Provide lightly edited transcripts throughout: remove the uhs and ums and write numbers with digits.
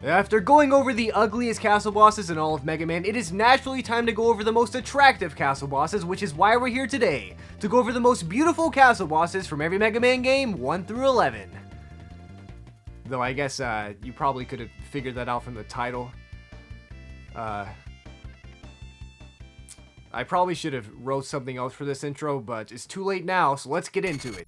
After going over the ugliest castle bosses in all of Mega Man, it is naturally time to go over the most attractive castle bosses, which is why we're here today, to go over the most beautiful castle bosses from every Mega Man game, 1 through 11. Though I guess you probably could have figured that out from the title. I probably should have wrote something else for this intro, but it's too late now, so let's get into it.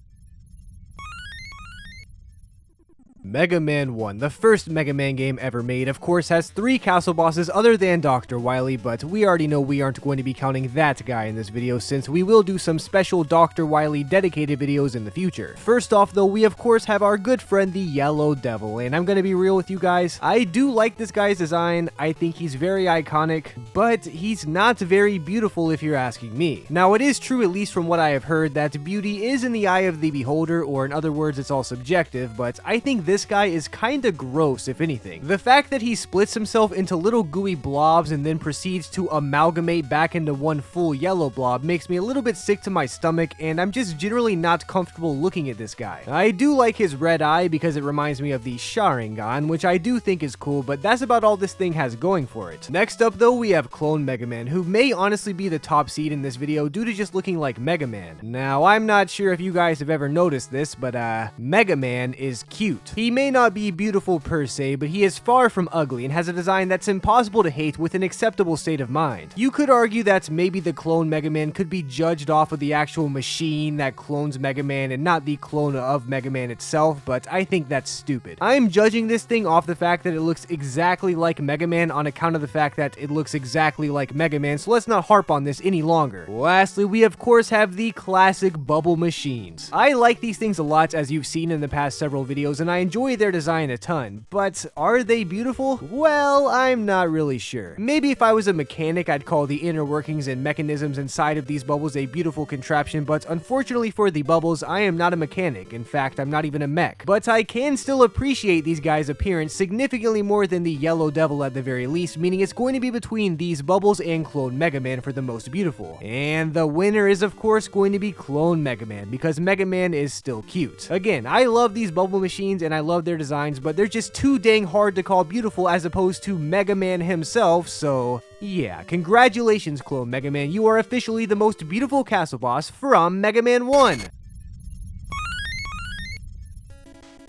Mega Man 1, the first Mega Man game ever made, of course has 3 castle bosses other than Dr. Wily, but we already know we aren't going to be counting that guy in this video since we will do some special Dr. Wily dedicated videos in the future. First off though, we of course have our good friend the Yellow Devil, and I'm gonna be real with you guys, I do like this guy's design, I think he's very iconic, but he's not very beautiful if you're asking me. Now it is true, at least from what I have heard, that beauty is in the eye of the beholder, or in other words it's all subjective, but I think this guy is kinda gross if anything. The fact that he splits himself into little gooey blobs and then proceeds to amalgamate back into one full yellow blob makes me a little bit sick to my stomach, and I'm just generally not comfortable looking at this guy. I do like his red eye because it reminds me of the Sharingan, which I do think is cool, but that's about all this thing has going for it. Next up though, we have Clone Mega Man, who may honestly be the top seed in this video due to just looking like Mega Man. Now, I'm not sure if you guys have ever noticed this, but Mega Man is cute. He may not be beautiful per se, but he is far from ugly and has a design that's impossible to hate with an acceptable state of mind. You could argue that maybe the clone Mega Man could be judged off of the actual machine that clones Mega Man and not the clone of Mega Man itself, but I think that's stupid. I'm judging this thing off the fact that it looks exactly like Mega Man on account of the fact that it looks exactly like Mega Man, so let's not harp on this any longer. Lastly, we of course have the classic bubble machines. I like these things a lot, as you've seen in the past several videos, and I enjoy their design a ton, but are they beautiful? Well, I'm not really sure. Maybe if I was a mechanic, I'd call the inner workings and mechanisms inside of these bubbles a beautiful contraption, but unfortunately for the bubbles, I am not a mechanic. In fact, I'm not even a mech. But I can still appreciate these guys' appearance significantly more than the Yellow Devil at the very least, meaning it's going to be between these bubbles and Clone Mega Man for the most beautiful. And the winner is of course going to be Clone Mega Man, because Mega Man is still cute. Again, I love these bubble machines and I love their designs, but they're just too dang hard to call beautiful as opposed to Mega Man himself, so yeah, congratulations Clone Mega Man, you are officially the most beautiful castle boss from Mega Man 1!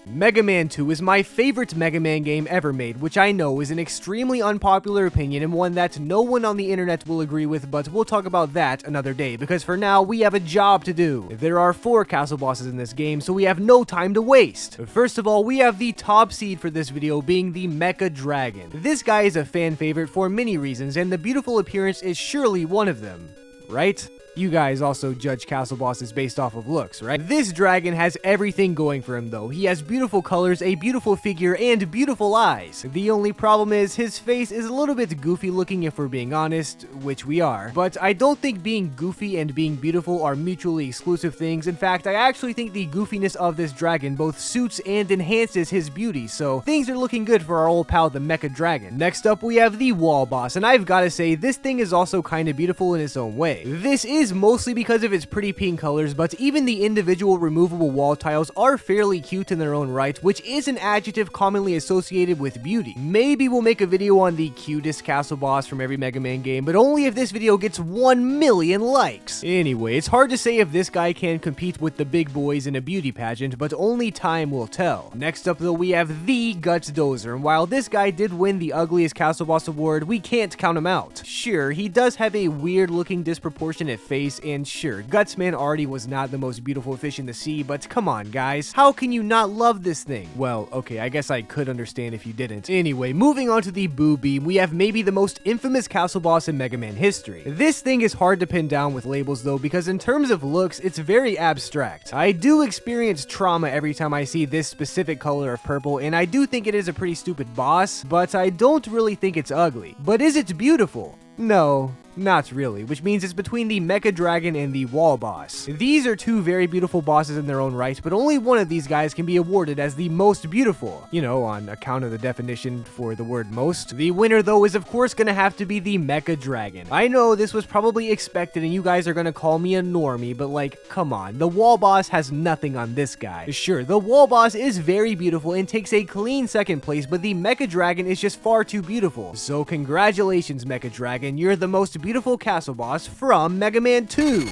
Mega Man 2 is my favorite Mega Man game ever made, which I know is an extremely unpopular opinion and one that no one on the internet will agree with, but we'll talk about that another day, because for now, we have a job to do. There are 4 castle bosses in this game, so we have no time to waste. First of all, we have the top seed for this video being the Mecha Dragon. This guy is a fan favorite for many reasons, and the beautiful appearance is surely one of them, right? You guys also judge castle bosses based off of looks, right? This dragon has everything going for him though. He has beautiful colors, a beautiful figure, and beautiful eyes. The only problem is his face is a little bit goofy looking if we're being honest, which we are. But I don't think being goofy and being beautiful are mutually exclusive things. In fact, I actually think the goofiness of this dragon both suits and enhances his beauty, so things are looking good for our old pal the Mecha Dragon. Next up, we have the Wall Boss, and I've gotta say, this thing is also kinda beautiful in its own way. This is mostly because of its pretty pink colors, but even the individual removable wall tiles are fairly cute in their own right, which is an adjective commonly associated with beauty. Maybe we'll make a video on the cutest castle boss from every Mega Man game, but only if this video gets 1 million likes. Anyway, it's hard to say if this guy can compete with the big boys in a beauty pageant, but only time will tell. Next up though, we have the Guts Dozer, and while this guy did win the ugliest castle boss award, we can't count him out. Sure, he does have a weird looking disproportionate face, and sure, Gutsman already was not the most beautiful fish in the sea, but come on guys, how can you not love this thing? Well, okay, I guess I could understand if you didn't. Anyway, moving on to the Boo Beam, we have maybe the most infamous castle boss in Mega Man history. This thing is hard to pin down with labels though, because in terms of looks, it's very abstract. I do experience trauma every time I see this specific color of purple, and I do think it is a pretty stupid boss, but I don't really think it's ugly. But is it beautiful? No, not really, which means it's between the Mecha Dragon and the Wall Boss. These are two very beautiful bosses in their own right, but only one of these guys can be awarded as the most beautiful, you know, on account of the definition for the word most. The winner, though, is of course gonna have to be the Mecha Dragon. I know this was probably expected and you guys are gonna call me a normie, but like, come on, the Wall Boss has nothing on this guy. Sure, the Wall Boss is very beautiful and takes a clean second place, but the Mecha Dragon is just far too beautiful. So congratulations, Mecha Dragon, you're the most beautiful castle boss from Mega Man 2.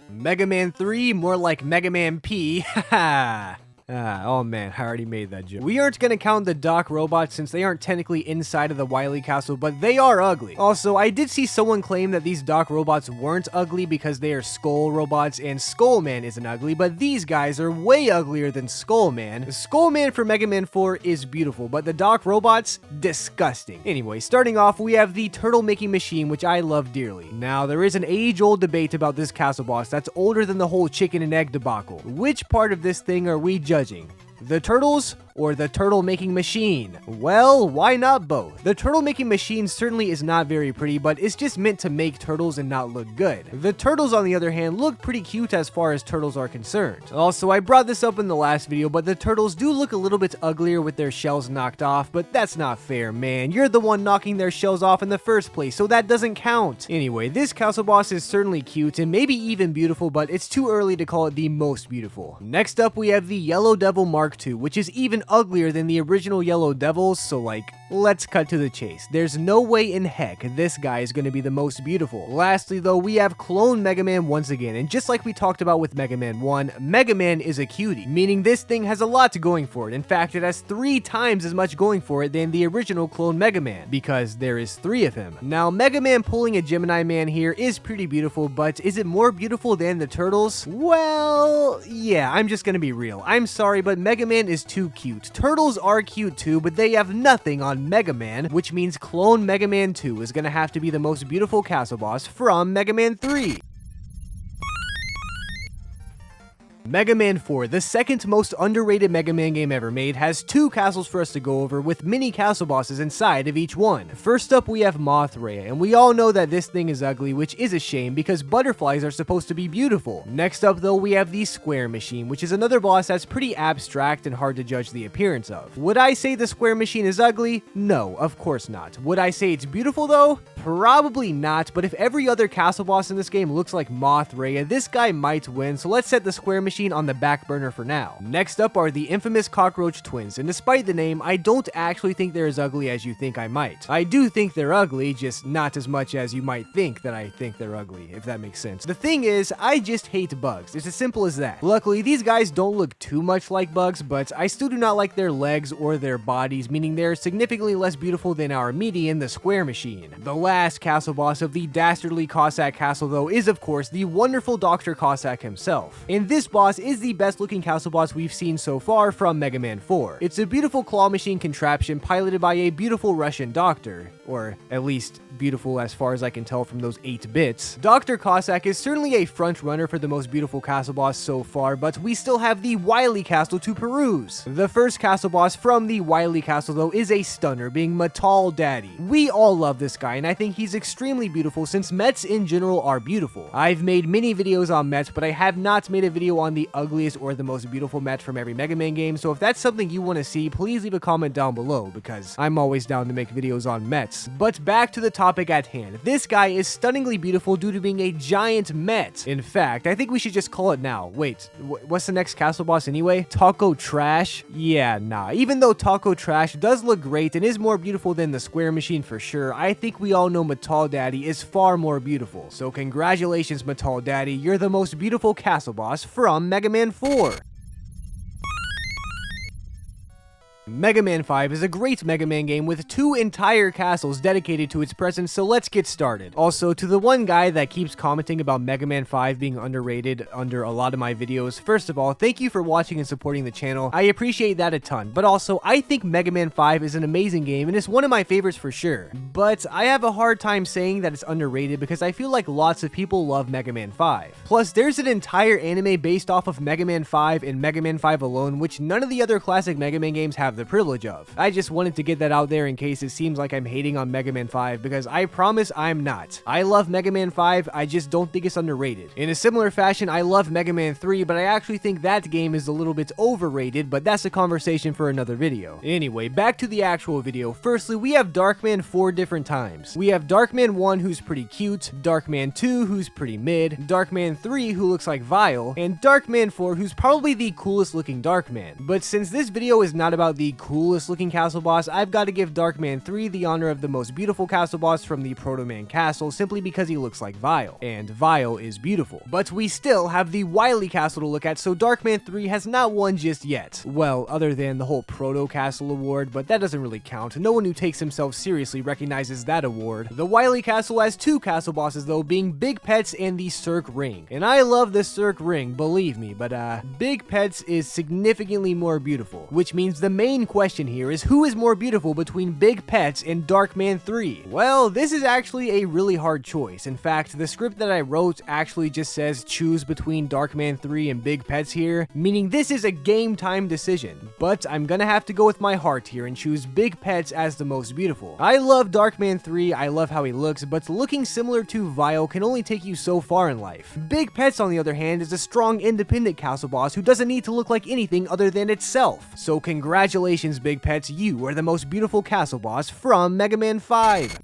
Mega Man 3, more like Mega Man P. Haha. Oh man, I already made that joke. We aren't gonna count the Doc robots since they aren't technically inside of the Wily Castle, but they are ugly. Also, I did see someone claim that these Doc robots weren't ugly because they are Skull robots and Skullman isn't ugly, but these guys are way uglier than Skullman. Skullman for Mega Man 4 is beautiful, but the Doc robots, disgusting. Anyway, starting off, we have the turtle making machine, which I love dearly. Now, there is an age-old debate about this castle boss that's older than the whole chicken and egg debacle. Which part of this thing are we judging? The turtles or the turtle making machine? Well, why not both? The turtle making machine certainly is not very pretty, but it's just meant to make turtles and not look good. The turtles, on the other hand, look pretty cute as far as turtles are concerned. Also, I brought this up in the last video, but the turtles do look a little bit uglier with their shells knocked off, but that's not fair, man. You're the one knocking their shells off in the first place, so that doesn't count. Anyway, this castle boss is certainly cute and maybe even beautiful, but it's too early to call it the most beautiful. Next up, we have the Yellow Devil Mark II, which is even uglier than the original Yellow Devils, so like, let's cut to the chase. There's no way in heck this guy is going to be the most beautiful. Lastly though, we have Clone Mega Man once again, and just like we talked about with Mega Man 1, Mega Man is a cutie, meaning this thing has a lot going for it. In fact, it has 3 times as much going for it than the original Clone Mega Man, because there is 3 of him. Now, Mega Man pulling a Gemini Man here is pretty beautiful, but is it more beautiful than the turtles? Well, yeah, I'm just gonna be real. I'm sorry, but Mega Man is too cute. Turtles are cute too, but they have nothing on Mega Man, which means Clone Mega Man 2 is gonna have to be the most beautiful castle boss from Mega Man 3. Mega Man 4, the second most underrated Mega Man game ever made, has 2 castles for us to go over with mini castle bosses inside of each one. First up, we have Mothra, and we all know that this thing is ugly, which is a shame because butterflies are supposed to be beautiful. Next up though, we have the Square Machine, which is another boss that's pretty abstract and hard to judge the appearance of. Would I say the Square Machine is ugly? No, of course not. Would I say it's beautiful though? Probably not, but if every other castle boss in this game looks like Mothra, this guy might win, so let's set the Square Machine on the back burner for now. Next up are the infamous Cockroach Twins, and despite the name, I don't actually think they're as ugly as you think I might. I do think they're ugly, just not as much as you might think that I think they're ugly, if that makes sense. The thing is, I just hate bugs. It's as simple as that. Luckily, these guys don't look too much like bugs, but I still do not like their legs or their bodies, meaning they're significantly less beautiful than our median, the Square Machine. The last castle boss of the dastardly Cossack Castle, though, is of course the wonderful Dr. Cossack himself. And this boss is the best looking castle boss we've seen so far from Mega Man 4. It's a beautiful claw machine contraption piloted by a beautiful Russian doctor, or at least beautiful as far as I can tell from those 8 bits. Dr. Cossack is certainly a front runner for the most beautiful castle boss so far, but we still have the Wily Castle to peruse. The first castle boss from the Wily Castle though is a stunner, being Metal Daddy. We all love this guy, and I think he's extremely beautiful since Mets in general are beautiful. I've made many videos on Mets, but I have not made a video on the ugliest or the most beautiful Met from every Mega Man game, so if that's something you want to see, please leave a comment down below, because I'm always down to make videos on Mets. But back to the topic at hand. This guy is stunningly beautiful due to being a giant Met. In fact, I think we should just call it now. Wait, what's the next castle boss anyway? Taco Trash? Yeah, nah. Even though Taco Trash does look great and is more beautiful than the Square Machine for sure, I think we all know Metal Daddy is far more beautiful. So congratulations, Metal Daddy, you're the most beautiful castle boss from Mega Man 4. Mega Man 5 is a great Mega Man game with 2 entire castles dedicated to its presence, so let's get started. Also, to the one guy that keeps commenting about Mega Man 5 being underrated under a lot of my videos, first of all, thank you for watching and supporting the channel. I appreciate that a ton, but also, I think Mega Man 5 is an amazing game and it's one of my favorites for sure. But I have a hard time saying that it's underrated because I feel like lots of people love Mega Man 5. Plus, there's an entire anime based off of Mega Man 5 and Mega Man 5 alone, which none of the other classic Mega Man games have have the privilege of. I just wanted to get that out there in case it seems like I'm hating on Mega Man 5, because I promise I'm not. I love Mega Man 5, I just don't think it's underrated. In a similar fashion, I love Mega Man 3, but I actually think that game is a little bit overrated, but that's a conversation for another video. Anyway, back to the actual video. Firstly, we have Darkman 4 different times. We have Darkman 1, who's pretty cute, Darkman 2, who's pretty mid, Darkman 3, who looks like Vile, and Darkman 4, who's probably the coolest looking Darkman. But since this video is not about the coolest looking castle boss, I've got to give Darkman 3 the honor of the most beautiful castle boss from the Proto Man Castle, simply because he looks like Vile, and Vile is beautiful. But we still have the Wily Castle to look at, so Darkman 3 has not won just yet. Well, other than the whole Proto Castle award, but that doesn't really count. No one who takes himself seriously recognizes that award. The Wily Castle has two castle bosses though, being Big Pets and the Cirque Ring. And I love the Cirque Ring, believe me, but Big Pets is significantly more beautiful, which means the main question here is who is more beautiful between Big Pets and Darkman 3? Well, this is actually a really hard choice. In fact, the script that I wrote actually just says choose between Darkman 3 and Big Pets here, meaning this is a game time decision. But I'm gonna have to go with my heart here and choose Big Pets as the most beautiful. I love Darkman 3, I love how he looks, but looking similar to Vile can only take you so far in life. Big Pets, on the other hand, is a strong, independent castle boss who doesn't need to look like anything other than itself. So congratulations, Big Pets, you are the most beautiful castle boss from Mega Man 5.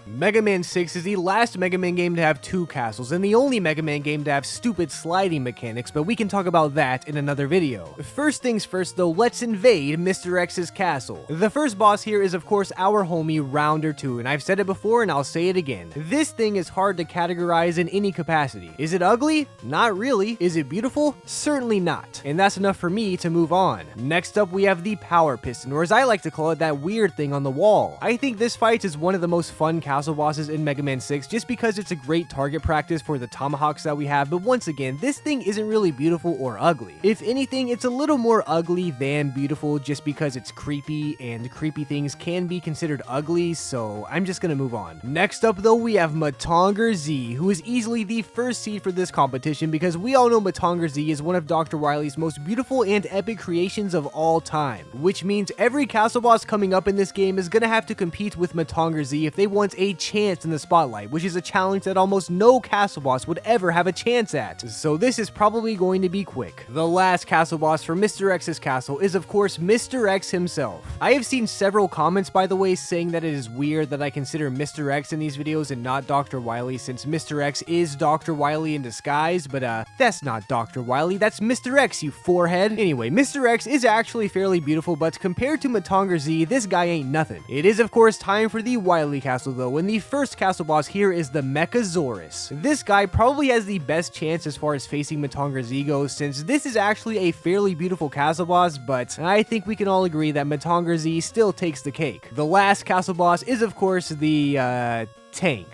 Mega Man 6 is the last Mega Man game to have two castles, and the only Mega Man game to have stupid sliding mechanics, but we can talk about that in another video. First things first though, let's invade Mr. X's castle. The first boss here is of course our homie Rounder 2, and I've said it before and I'll say it again. This thing is hard to categorize in any capacity. Is it ugly? Not really. Is it beautiful? Certainly not. And that's enough for me to move on. Next up we have the Power Piston, or as I like to call it, that weird thing on the wall. I think this fight is one of the most fun castle bosses in Mega Man 6 just because it's a great target practice for the tomahawks that we have, but once again, this thing isn't really beautiful or ugly. If anything, it's a little more ugly than beautiful just because it's creepy, and creepy things can be considered ugly, so I'm just gonna move on. Next up though, we have Matongar Z, who is easily the first seed for this competition because we all know Matongar Z is one of Dr. Wily's most beautiful and epic creations of all time, which means every castle boss coming up in this game is gonna have to compete with Matongar Z if they want a chance in the spotlight, which is a challenge that almost no castle boss would ever have a chance at. So this is probably going to be quick. The last castle boss for Mr. X's castle is of course Mr. X himself. I have seen several comments, by the way, saying that it is weird that I consider Mr. X in these videos and not Dr. Wily, since Mr. X is Dr. Wily in disguise, but that's not Dr. Wily, that's Mr. X, you forehead. Anyway, Mr. X is actually fairly beautiful, but compared to Matongar Z, this guy ain't nothing. It is of course time for the Wily castle though, and the first castle boss here is the Mechasaurus. This guy probably has the best chance as far as facing Matongar Z goes, since this is actually a fairly beautiful castle boss, but I think we can all agree that Matongar Z still takes the cake. The last castle boss is of course the, tank.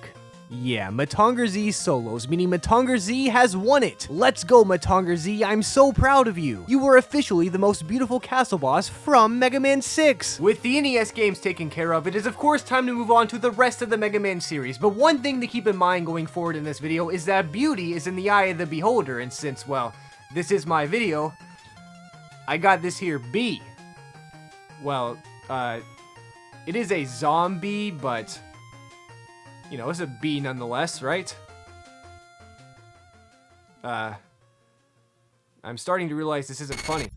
Yeah, Matongar Z solos, meaning Matongar Z has won it! Let's go, Matongar Z, I'm so proud of you! You were officially the most beautiful castle boss from Mega Man 6! With the NES games taken care of, it is of course time to move on to the rest of the Mega Man series, but one thing to keep in mind going forward in this video is that beauty is in the eye of the beholder, and since, well, this is my video, I got this here B. Well, it is a zombie, but you know, it's a B nonetheless, right? I'm starting to realize this isn't funny.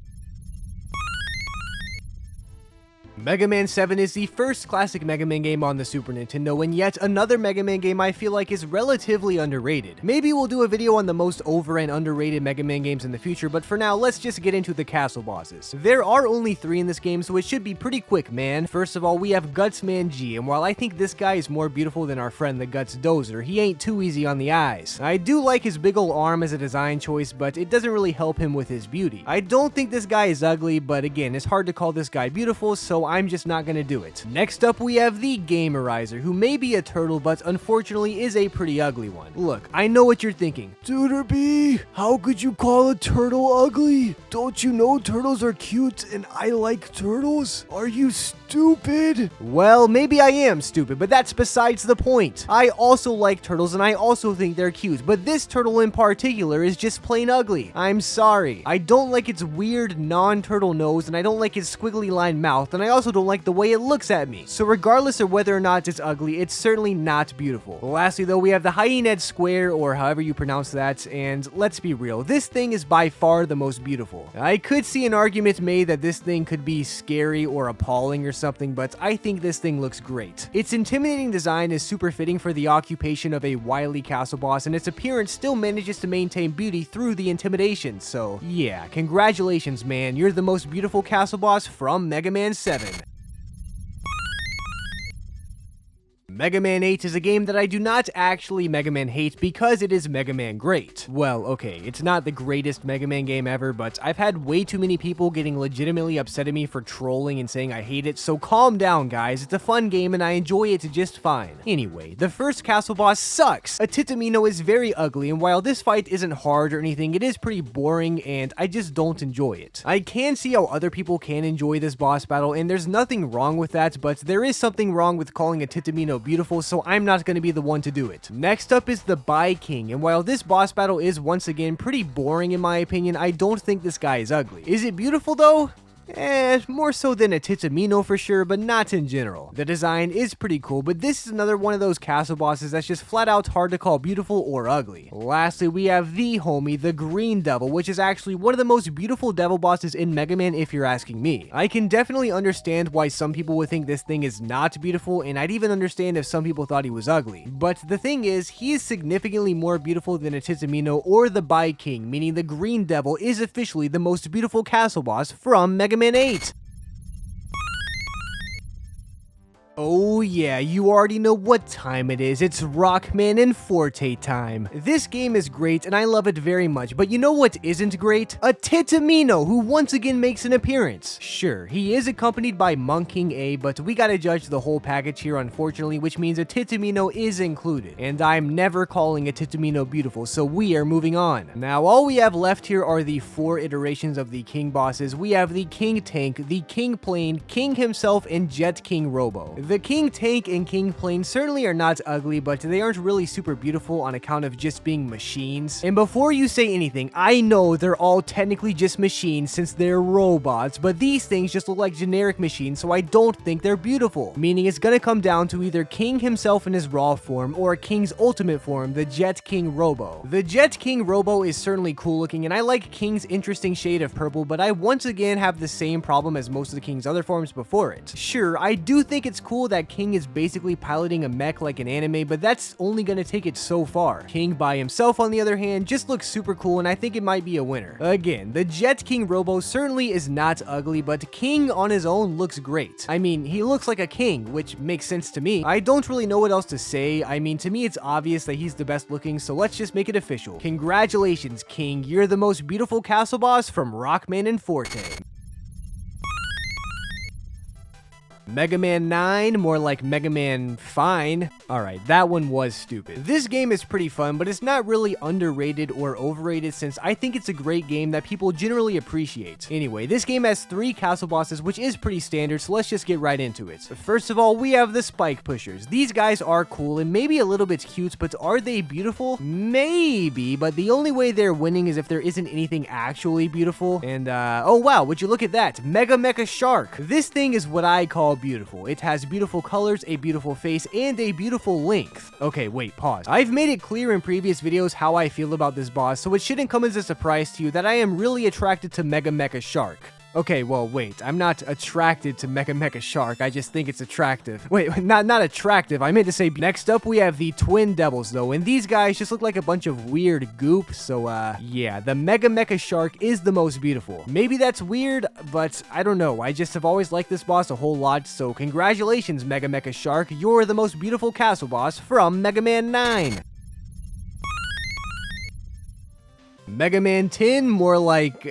Mega Man 7 is the first classic Mega Man game on the Super Nintendo, and yet another Mega Man game I feel like is relatively underrated. Maybe we'll do a video on the most over and underrated Mega Man games in the future, but for now, let's just get into the castle bosses. There are only 3 in this game, so it should be pretty quick, man. First of all, we have Gutsman G, and while I think this guy is more beautiful than our friend the Guts Dozer, he ain't too easy on the eyes. I do like his big ol' arm as a design choice, but it doesn't really help him with his beauty. I don't think this guy is ugly, but again, it's hard to call this guy beautiful, so I'm just not gonna do it. Next up, we have the Gamerizer, who may be a turtle, but unfortunately is a pretty ugly one. Look, I know what you're thinking. Tooterp, how could you call a turtle ugly? Don't you know turtles are cute and I like turtles? Are you stupid? Well, maybe I am stupid, but that's besides the point. I also like turtles and I also think they're cute, but this turtle in particular is just plain ugly. I'm sorry. I don't like its weird non-turtle nose, and I don't like its squiggly line mouth, and I also don't like the way it looks at me. So regardless of whether or not it's ugly, it's certainly not beautiful. Lastly though, we have the Hyaenid Square, or however you pronounce that, and let's be real, this thing is by far the most beautiful. I could see an argument made that this thing could be scary or appalling or something, but I think this thing looks great. Its intimidating design is super fitting for the occupation of a wily castle boss, and its appearance still manages to maintain beauty through the intimidation, so yeah, congratulations man, you're the most beautiful castle boss from Mega Man 7. Mega Man 8 is a game that I do not actually Mega Man hate because it is Mega Man great. Well, okay, it's not the greatest Mega Man game ever, but I've had way too many people getting legitimately upset at me for trolling and saying I hate it, so calm down guys, it's a fun game and I enjoy it just fine. Anyway, the first castle boss sucks. A Titamino is very ugly, and while this fight isn't hard or anything, it is pretty boring and I just don't enjoy it. I can see how other people can enjoy this boss battle, and there's nothing wrong with that, but there is something wrong with calling a Titamino beautiful, so I'm not going to be the one to do it. Next up is the Bai King, and while this boss battle is once again pretty boring in my opinion, I don't think this guy is ugly. Is it beautiful though? More so than a Titamino for sure, but not in general. The design is pretty cool, but this is another one of those castle bosses that's just flat out hard to call beautiful or ugly. Lastly, we have the homie, the Green Devil, which is actually one of the most beautiful devil bosses in Mega Man if you're asking me. I can definitely understand why some people would think this thing is not beautiful, and I'd even understand if some people thought he was ugly. But the thing is, he is significantly more beautiful than a Titamino or the Bai King, meaning the Green Devil is officially the most beautiful castle boss from Mega Man 8. Oh yeah, you already know what time it is. It's Rockman and Forte time. This game is great and I love it very much, but you know what isn't great? A Titamino, who once again makes an appearance. Sure, he is accompanied by Monk King A, but we gotta judge the whole package here unfortunately, which means a Titamino is included. And I'm never calling a Titamino beautiful, so we are moving on. Now all we have left here are the 4 iterations of the King bosses. We have the King Tank, the King Plane, King himself, and Jet King Robo. The King Tank and King Plane certainly are not ugly, but they aren't really super beautiful on account of just being machines. And before you say anything, I know they're all technically just machines since they're robots, but these things just look like generic machines, so I don't think they're beautiful. Meaning it's gonna come down to either King himself in his raw form or King's ultimate form, the Jet King Robo. The Jet King Robo is certainly cool looking, and I like King's interesting shade of purple, but I once again have the same problem as most of the King's other forms before it. Sure, I do think it's cool that King is basically piloting a mech like an anime, but that's only gonna take it so far. King by himself, on the other hand, just looks super cool, and I think it might be a winner. Again, the Jet King Robo certainly is not ugly, but King on his own looks great. I mean, he looks like a king, which makes sense to me. I don't really know what else to say. I mean, to me it's obvious that he's the best looking, so let's just make it official. Congratulations, King, you're the most beautiful castle boss from Rockman and Forte. Mega Man 9, more like Mega Man Fine. Alright, that one was stupid. This game is pretty fun, but it's not really underrated or overrated since I think it's a great game that people generally appreciate. Anyway, this game has 3 castle bosses, which is pretty standard, so let's just get right into it. First of all, we have the Spike Pushers. These guys are cool and maybe a little bit cute, but are they beautiful? Maybe, but the only way they're winning is if there isn't anything actually beautiful. And, oh wow, would you look at that? Mega Mecha Shark. This thing is what I call beautiful. It has beautiful colors, a beautiful face, and a beautiful length. Okay, wait, pause. I've made it clear in previous videos how I feel about this boss, so it shouldn't come as a surprise to you that I am really attracted to Mega Mecha Shark. Okay, well, wait, I'm not attracted to Mega Mecha Shark, I just think it's attractive. Wait, not attractive, I meant to say. Next up, we have the Twin Devils, though, and these guys just look like a bunch of weird goop, so, yeah, the Mega Mecha Shark is the most beautiful. Maybe that's weird, but I don't know, I just have always liked this boss a whole lot, so congratulations, Mega Mecha Shark, you're the most beautiful castle boss from Mega Man 9. Mega Man 10, more like,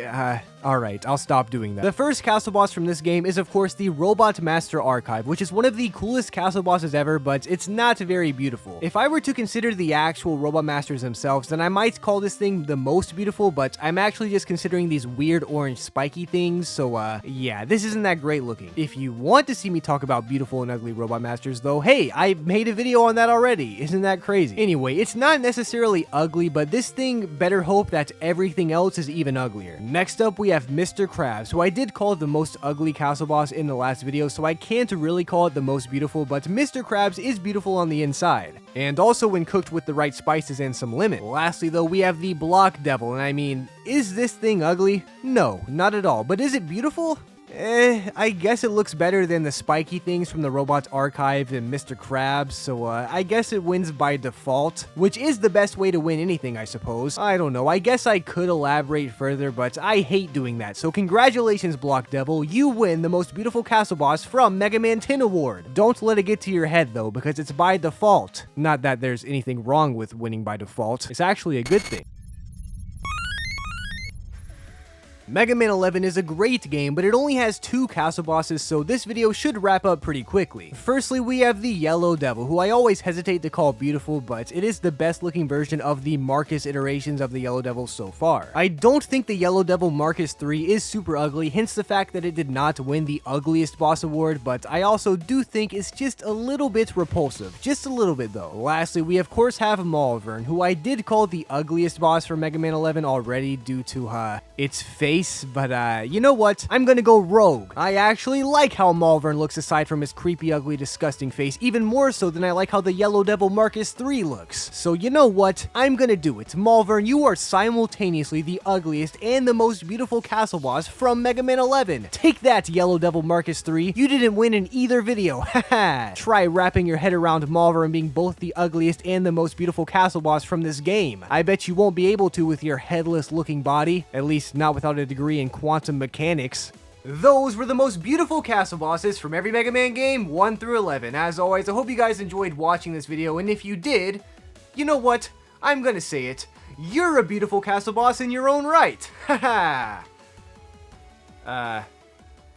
Alright, I'll stop doing that. The first castle boss from this game is of course the Robot Master Archive, which is one of the coolest castle bosses ever, but it's not very beautiful. If I were to consider the actual Robot Masters themselves, then I might call this thing the most beautiful, but I'm actually just considering these weird orange spiky things, so yeah, this isn't that great looking. If you want to see me talk about beautiful and ugly Robot Masters though, hey, I made a video on that already. Isn't that crazy? Anyway, it's not necessarily ugly, but this thing better hope that everything else is even uglier. Next up, we have Mr. Krabs, who I did call the most ugly castle boss in the last video, so I can't really call it the most beautiful, but Mr. Krabs is beautiful on the inside, and also when cooked with the right spices and some lemon. Lastly though, we have the Block Devil, and I mean, is this thing ugly? No, not at all, but is it beautiful? I guess it looks better than the spiky things from the Robot Archive and Mr. Krabs, so I guess it wins by default, which is the best way to win anything, I suppose. I don't know, I guess I could elaborate further, but I hate doing that, so congratulations, Block Devil, you win the most beautiful castle boss from Mega Man 10 Award. Don't let it get to your head though, because it's by default. Not that there's anything wrong with winning by default, it's actually a good thing. Mega Man 11 is a great game, but it only has 2 castle bosses, so this video should wrap up pretty quickly. Firstly, we have the Yellow Devil, who I always hesitate to call beautiful, but it is the best looking version of the Marcus iterations of the Yellow Devil so far. I don't think the Yellow Devil Marcus 3 is super ugly, hence the fact that it did not win the ugliest boss award, but I also do think it's just a little bit repulsive. Just a little bit though. Lastly, we of course have Malvern, who I did call the ugliest boss for Mega Man 11 already due to its face, but you know what? I'm gonna go rogue. I actually like how Malvern looks aside from his creepy, ugly, disgusting face, even more so than I like how the Yellow Devil Marcus 3 looks. So you know what? I'm gonna do it. Malvern, you are simultaneously the ugliest and the most beautiful castle boss from Mega Man 11. Take that, Yellow Devil Marcus 3. You didn't win in either video. Haha. Try wrapping your head around Malvern being both the ugliest and the most beautiful castle boss from this game. I bet you won't be able to with your headless looking body, at least not without a degree in quantum mechanics. Those were the most beautiful castle bosses from every Mega Man game, 1 through 11. As always, I hope you guys enjoyed watching this video, and if you did, you know what? I'm gonna say it. You're a beautiful castle boss in your own right. Haha.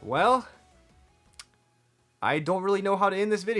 Well, I don't really know how to end this video.